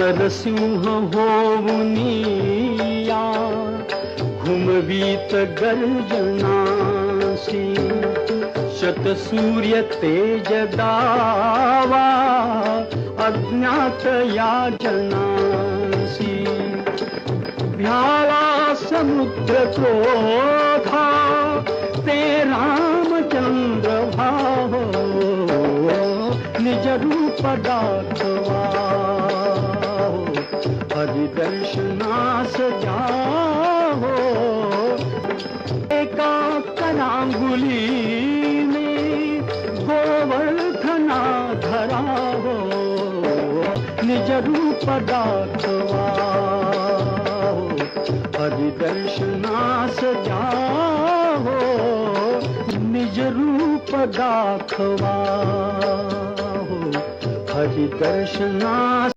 नरसिंह होऊनिया घुमवीत गर्जनासी शतसूर्य तेज दावा अज्ञात याजनासी भ्याला समुद्र क्रोधा ते रामचंद्र भाहो निज रूप दाखवा हरि दर्शनास जाहो एका करांगुली में गोवर्धना धरा हो निज रूप दाखवा हरि दर्शनास जाहो निज रूप दाखवा हरि दर्शनास